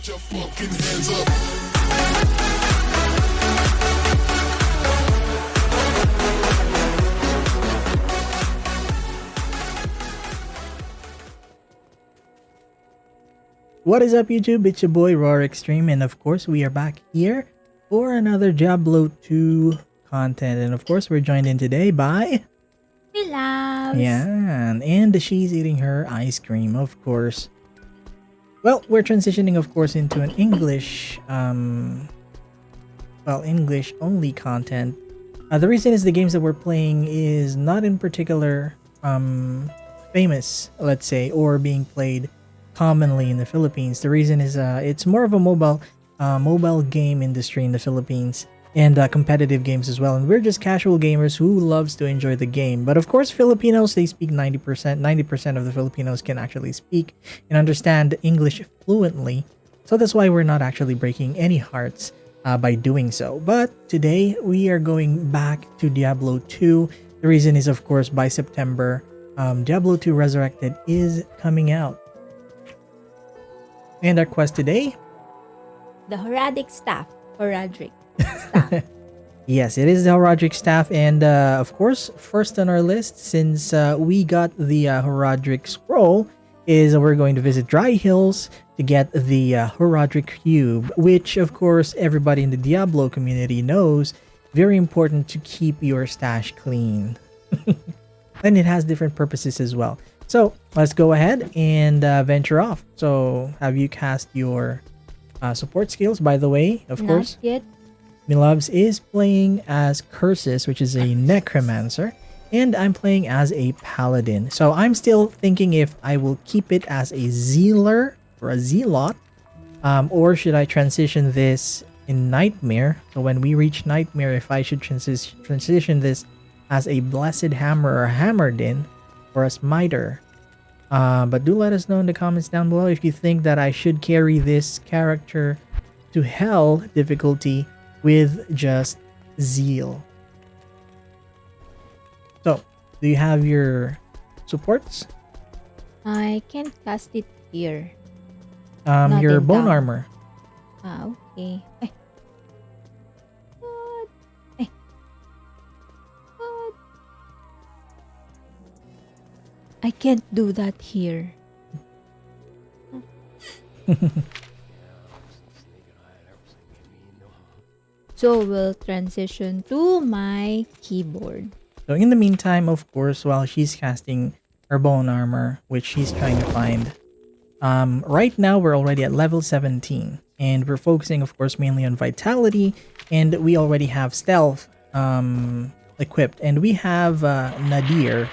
your fucking hands up. What is up, YouTube? It's your boy Horadric, and of course we are back here for another Diablo 2 content, and of course we're joined in today by Miloves. yeah, and she's eating her ice cream, of course. Well, we're transitioning, of course, into an English English only content. The reason is the games that we're playing is not in particular famous, let's say, or being played commonly in the Philippines. The reason is it's more of a mobile game industry in the Philippines, and competitive games as well, and we're just casual gamers who loves to enjoy the game. But of course, Filipinos, they speak 90% of the Filipinos can actually speak and understand English fluently, so that's why we're not actually breaking any hearts by doing so. But today we are going back to Diablo 2. The reason is, of course, by September, Diablo 2 Resurrected is coming out. And our quest today? The Horadric staff. Horadric staff. Yes, it is the Horadric staff, and of course, first on our list, since we got the Horadric scroll, is we're going to visit Dry Hills to get the Horadric Cube, which of course everybody in the Diablo community knows, very important to keep your stash clean. And it has different purposes as well. So let's go ahead and venture off. So have you cast your support skills? By the way, of course, Not yet. Miloves is playing as Curses, which is a necromancer, and I'm playing as a paladin. So I'm still thinking if I will keep it as a zealer or a zealot, or should I transition this in Nightmare? So when we reach Nightmare, if I should transition this as a blessed hammer or hammerdin, or a smiter. But do let us know in the comments down below if you think that I should carry this character to hell difficulty with just zeal. So, do you have your supports? I can't cast it here. Not Your in bone town. armor. Okay. Ay. What? Ay. What? I can't do that here. So we'll transition to my keyboard. So in the meantime, of course, while she's casting her bone armor, which she's trying to find, right now we're already at level 17, and we're focusing, of course, mainly on vitality, and we already have stealth equipped, and we have Nadir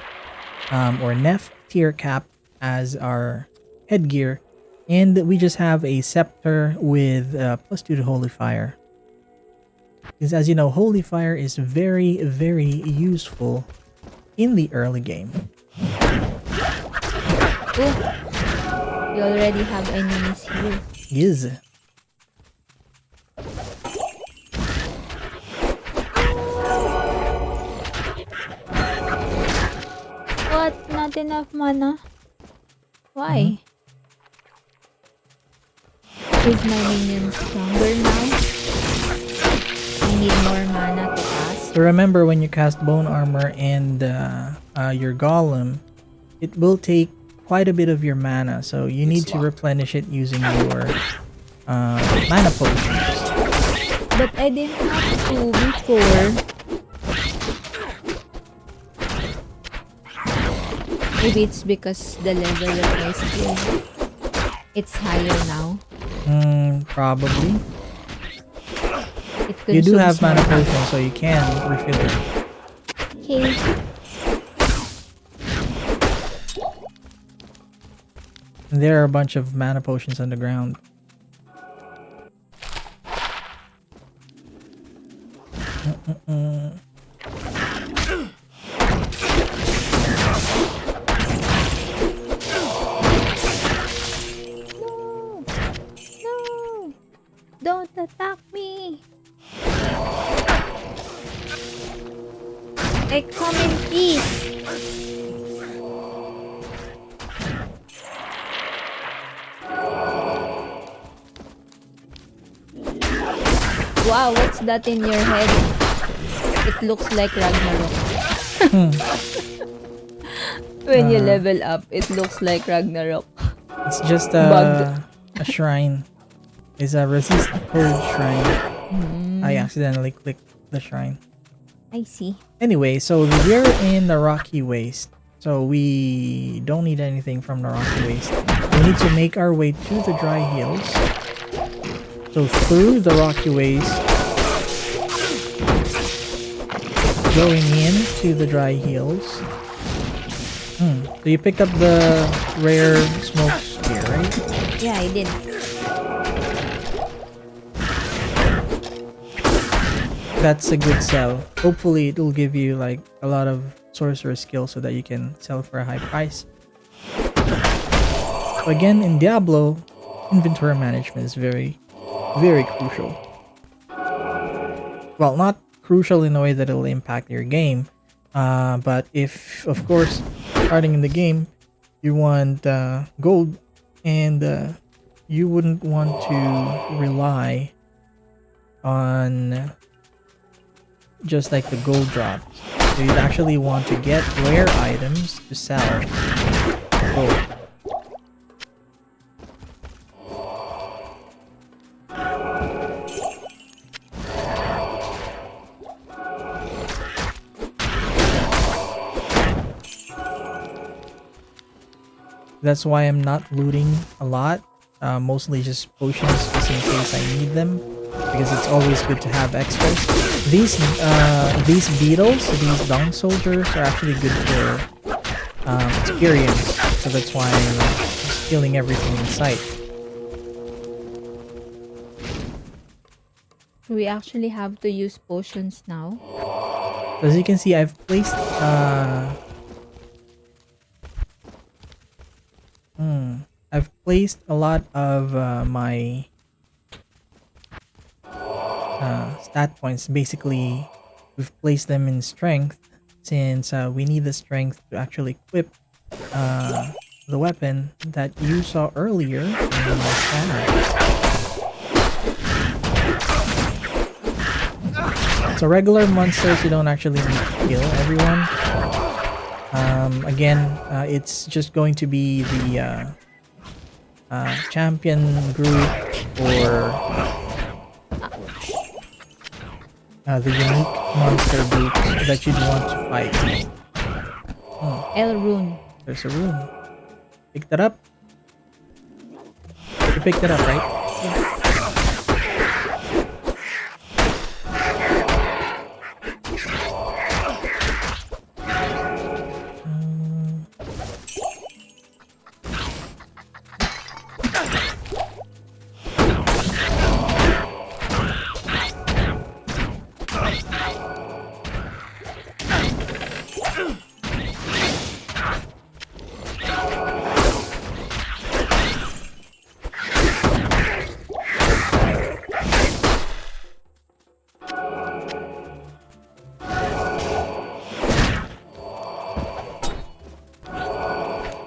or Nef tier cap as our headgear, and we just have a scepter with +2 to holy fire. Because as you know, holy fire is very, very useful in the early game. Oh, we already have enemies here. Yes. What? Not enough mana? Why? Is my minion stronger now? I need more mana to cast. So remember, when you cast bone armor and your golem, it will take quite a bit of your mana, so you need to replenish it using your mana potions. But I didn't have to before. Maybe it's because the level of my skill, it's higher now. Probably. It You do have consumes mana more. potions, so you can refill it. Okay. And there are a bunch of mana potions on the ground. No! No! Don't attack me! I come in peace! Wow, what's that in your head? It looks like Ragnarok. When you level up, it looks like Ragnarok. It's just Bug. a shrine. It's a resist code shrine. I accidentally clicked the shrine. I see. Anyway, so we're in the rocky waste. So we don't need anything from the rocky waste. We need to make our way to the dry hills. So through the rocky waste, going into the dry hills. So you picked up the rare smoke spear, right? Yeah, I did. That's a good sell. Hopefully it will give you like a lot of sorcerer skills so that you can sell for a high price. So again, in Diablo, inventory management is very, very crucial. Well, not crucial in a way that it'll impact your game, but if, of course, starting in the game, you want gold, and you wouldn't want to rely on just like the gold drops. So you'd actually want to get rare items to sell gold. That's why I'm not looting a lot. Mostly just potions just in case I need them, because it's always good to have extras. These beetles, these down soldiers, are actually good for experience. So that's why I'm just killing everything in sight. We actually have to use potions now. As you can see, I've placed a lot of my stat points. Basically, we've placed them in strength, since we need the strength to actually equip the weapon that you saw earlier in my scanner. So regular monsters, you don't actually need to kill everyone. Again, it's just going to be the champion group or the unique monster group that you'd want to fight. El rune. There's a rune. Pick that up. You picked it up, right? Yes.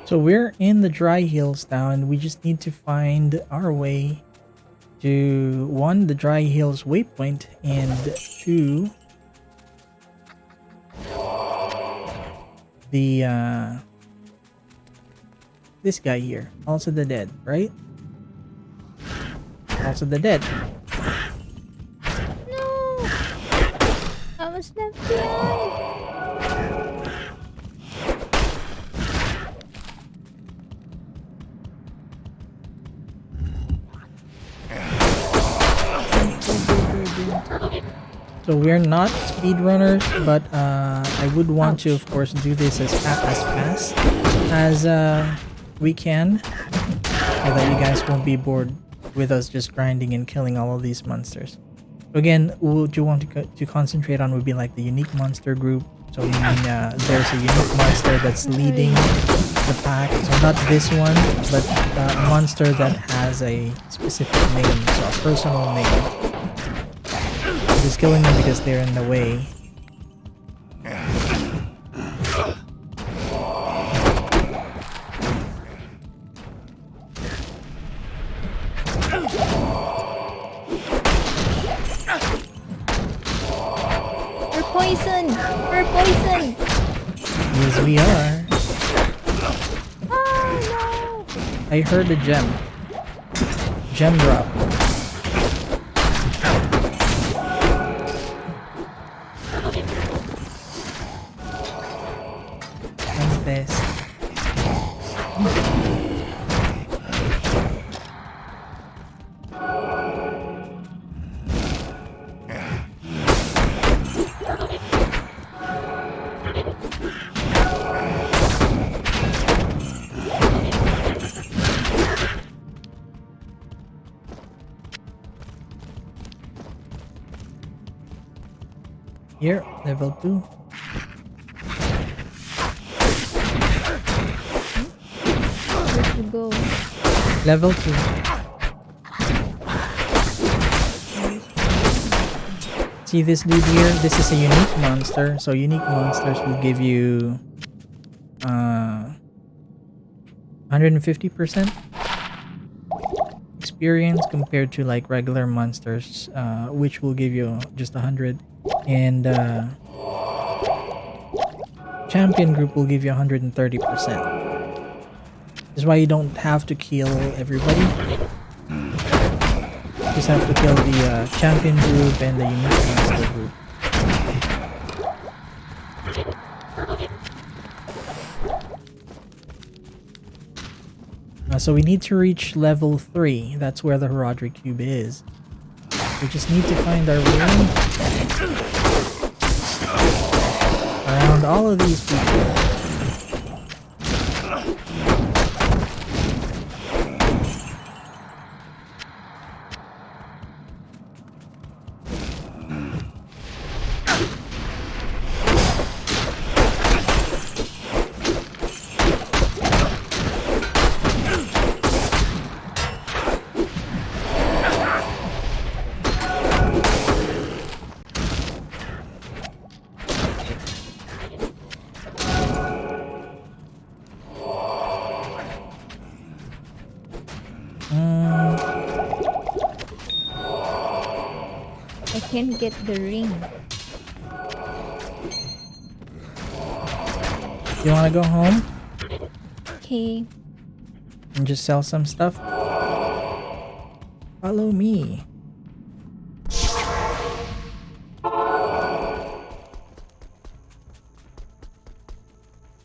So we're in the dry hills now, and we just need to find our way to 1, the dry hills waypoint, and 2, the this guy here, also the dead, right? Also the dead. No! I was left behind. So we're not speedrunners, but I would want to, of course, do this as fast as we can, so that you guys won't be bored with us just grinding and killing all of these monsters. So again, what you want to concentrate on would be like the unique monster group. So meaning there's a unique monster that's leading the pack. So not this one, but a monster that has a specific name, so a personal name. Just killing them because they're in the way. poisoned! We're poisoned! Yes, we are. Oh I heard a gem. Gem drop. What's this? Here, level 2. no! Where'd you go? Level 2. See this dude here? This is a unique monster. So unique monsters will give you 150% experience compared to like regular monsters, which will give you just 100. And champion group will give you 130%. This is why you don't have to kill everybody. You just have to kill the champion group and the unique monster group. So we need to reach level 3. That's where the Horadric Cube is. We just need to find our way around all of these people. I can't get the ring. You wanna go home Okay. and just sell some stuff? Follow me.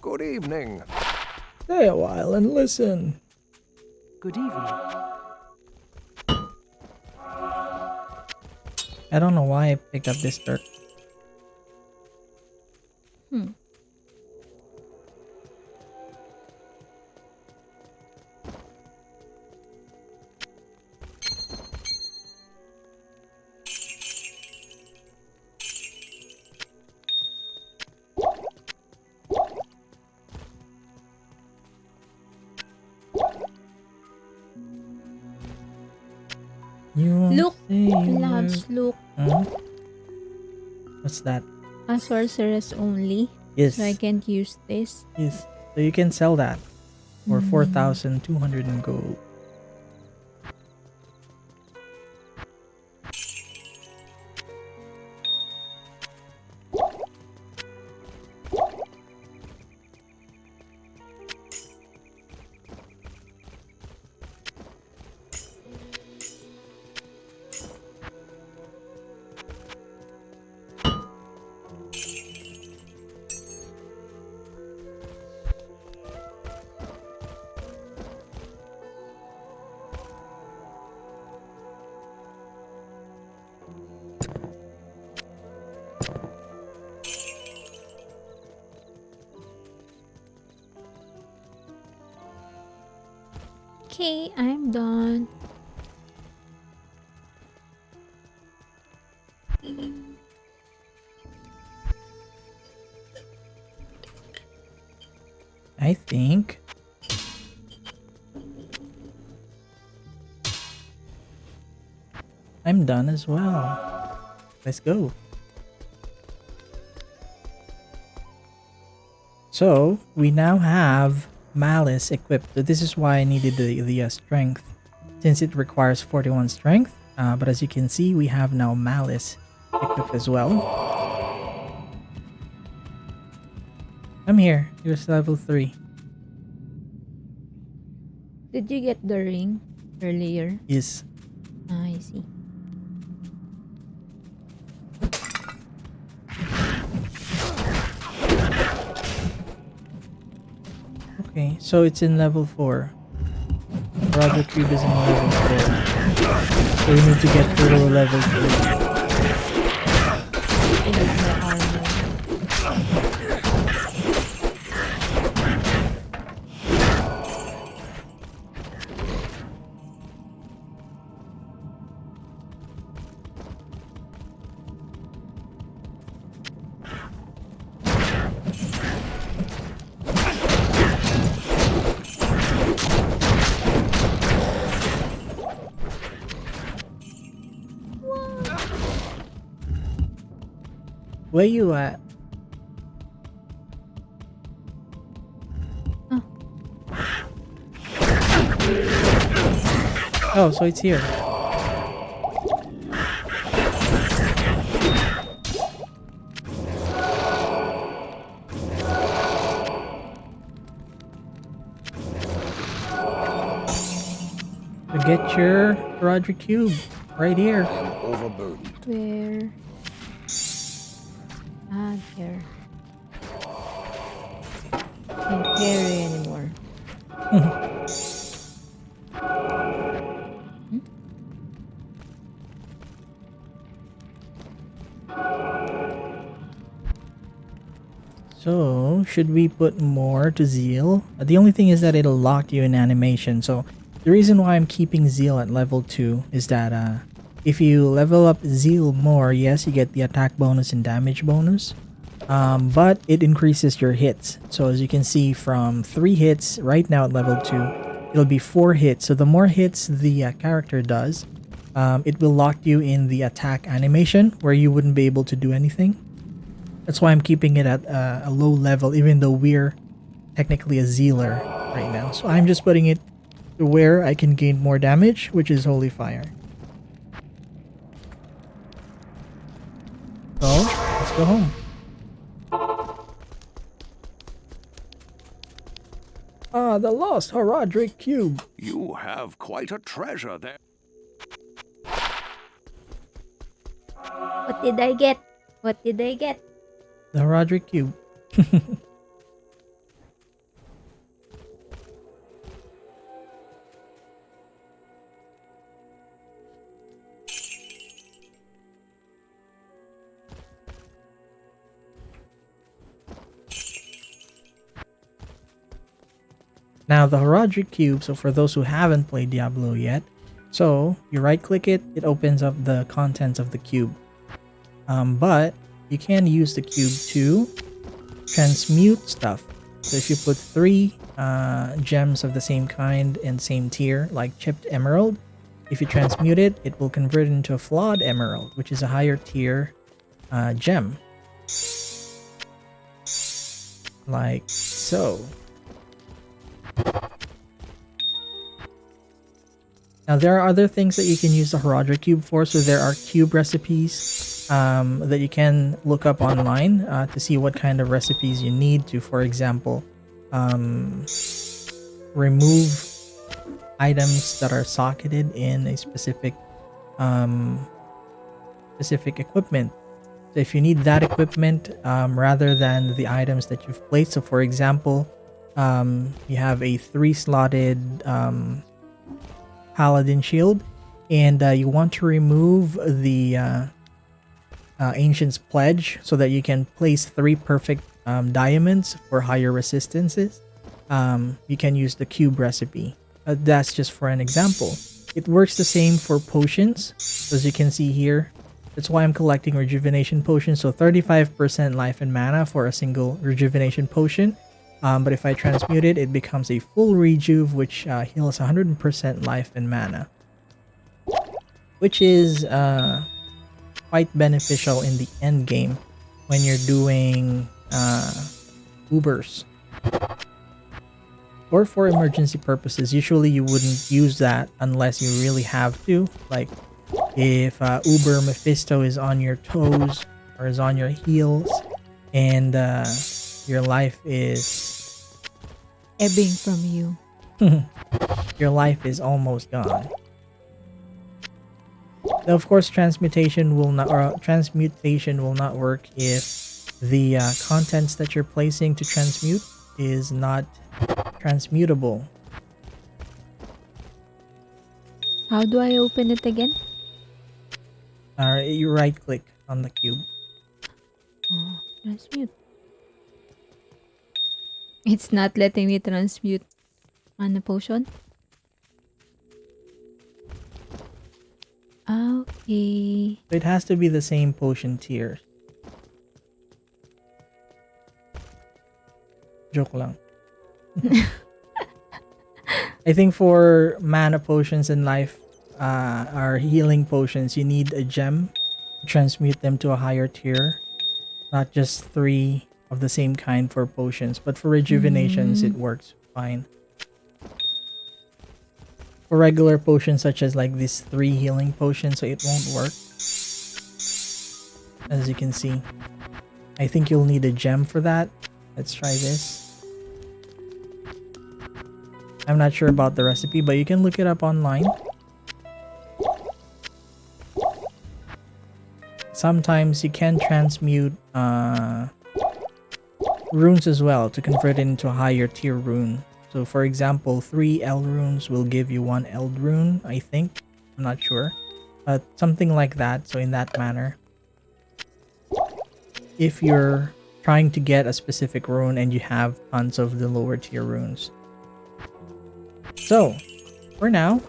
Good evening. Stay a while and listen. Good evening. I don't know why I picked up this dirt. You won't Look! say a Loves, word. look. Huh? What's that? A sorceress only. Yes. So I can't use this. Yes. So you can sell that for 4,200 in gold. Okay, I'm done. I think. I'm done as well. Let's go. So we now have Malice equipped. So this is why I needed the strength, since it requires 41 strength. But as you can see, we have now Malice equipped as well. I'm here. Here's level 3. Did you get the ring earlier? Yes. Ah, I see. Okay, so it's in level 4. Horadric Cube is in level 4. So we need to get through to level 3. I need my armor. Where you at? Oh. Oh, so it's here. So get your Horadric Cube right here. I'm overburdened. Where? Ah, there. Can't carry anymore. So, should we put more to Zeal? The only thing is that it'll lock you in animation. So, the reason why I'm keeping Zeal at level 2 is that if you level up Zeal more, yes, you get the attack bonus and damage bonus. But it increases your hits. So, as you can see from 3 hits right now at level 2, it'll be 4 hits. So, the more hits the character does, it will lock you in the attack animation where you wouldn't be able to do anything. That's why I'm keeping it at a low level, even though we're technically a Zealer right now. So I'm just putting it to where I can gain more damage, which is Holy Fire. So, let's go home. Ah, the lost Horadric Cube. You have quite a treasure there. What did I get? What did I get? The Horadric Cube. Now the Horadric Cube, so for those who haven't played Diablo yet, so you right click it, it opens up the contents of the cube. But you can use the cube to transmute stuff. So if you put 3 gems of the same kind and same tier, like chipped emerald, if you transmute it, it will convert into a flawed emerald, which is a higher tier gem. Like so. Now there are other things that you can use the Horadric Cube for. So there are cube recipes that you can look up online to see what kind of recipes you need to, for example, remove items that are socketed in a specific equipment. So if you need that equipment rather than the items that you've placed, so for example, you have a 3-slotted paladin shield and you want to remove the Ancient's Pledge so that you can place 3 perfect diamonds for higher resistances, you can use the cube recipe. That's just for an example. It works the same for potions, as you can see here. That's why I'm collecting rejuvenation potions. So 35% life and mana for a single rejuvenation potion. But if I transmute it, it becomes a full rejuve, which heals 100% life and mana, which is quite beneficial in the end game when you're doing Ubers or for emergency purposes. Usually you wouldn't use that unless you really have to, like if Uber Mephisto is on your toes or is on your heels and your life is Ebbing from you. your life is almost gone. Now, of course, transmutation will not work if the contents that you're placing to transmute is not transmutable. How do I open it again? You right click on the cube. Oh, transmute. It's not letting me transmute mana potion. Okay. So it has to be the same potion tier. Joke lang. I think for mana potions in life, or healing potions, you need a gem to transmute them to a higher tier. Not just 3 of the same kind for potions, but for rejuvenations, it works fine. For regular potions, such as like these 3 healing potions, so it won't work. As you can see, I think you'll need a gem for that. Let's try this. I'm not sure about the recipe, but you can look it up online. Sometimes you can transmute runes as well to convert it into a higher tier rune. So for example, 3 L runes will give you 1 Eld rune, I think. I'm not sure. But something like that, so in that manner. If you're trying to get a specific rune and you have tons of the lower tier runes. So, for now,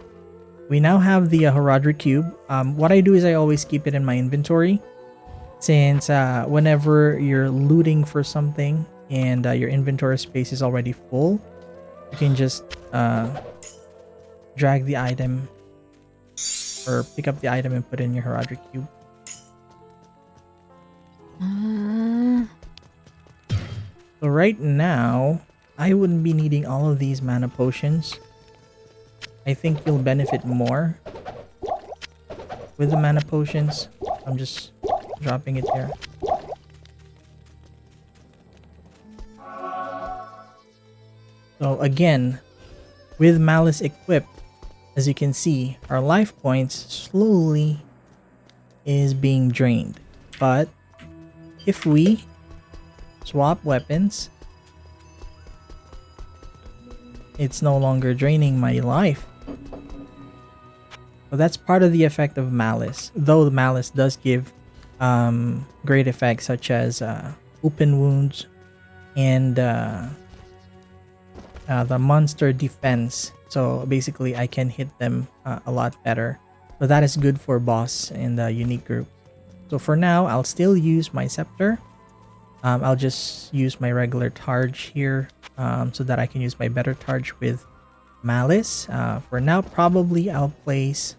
we now have the Horadric Cube. What I do is I always keep it in my inventory. Since whenever you're looting for something and your inventory space is already full, you can just drag the item or pick up the item and put it in your Horadric Cube. So right now, I wouldn't be needing all of these mana potions. I think you'll benefit more with the mana potions. I'm just dropping it there. So again, with Malice equipped, as you can see, our life points slowly is being drained. But if we swap weapons, it's no longer draining my life. So that's part of the effect of Malice. Though the Malice does give great effects such as open wounds and the monster defense. So basically I can hit them a lot better. So that is good for boss and unique group. So for now, I'll still use my scepter. I'll just use my regular targe here so that I can use my better targe with Malice. For now, probably I'll place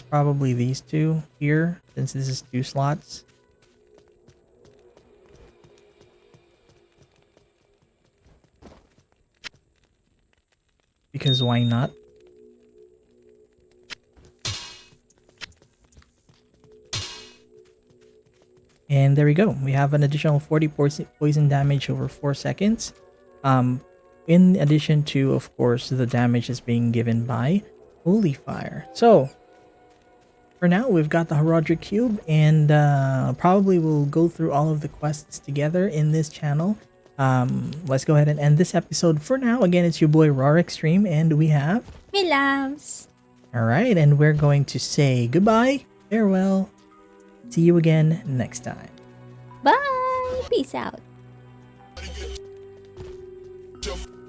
probably these 2 here, since this is 2 slots. Because why not? And there we go. We have an additional 40 poison damage over 4 seconds. In addition to, of course, the damage is being given by Holy Fire. So, for now, we've got the Horadric Cube, and probably we'll go through all of the quests together in this channel. Let's go ahead and end this episode for now. Again, it's your boy Rorik Stream, and we have Miloves. Alright, and we're going to say goodbye, farewell, see you again next time. Bye. Peace out. Jump.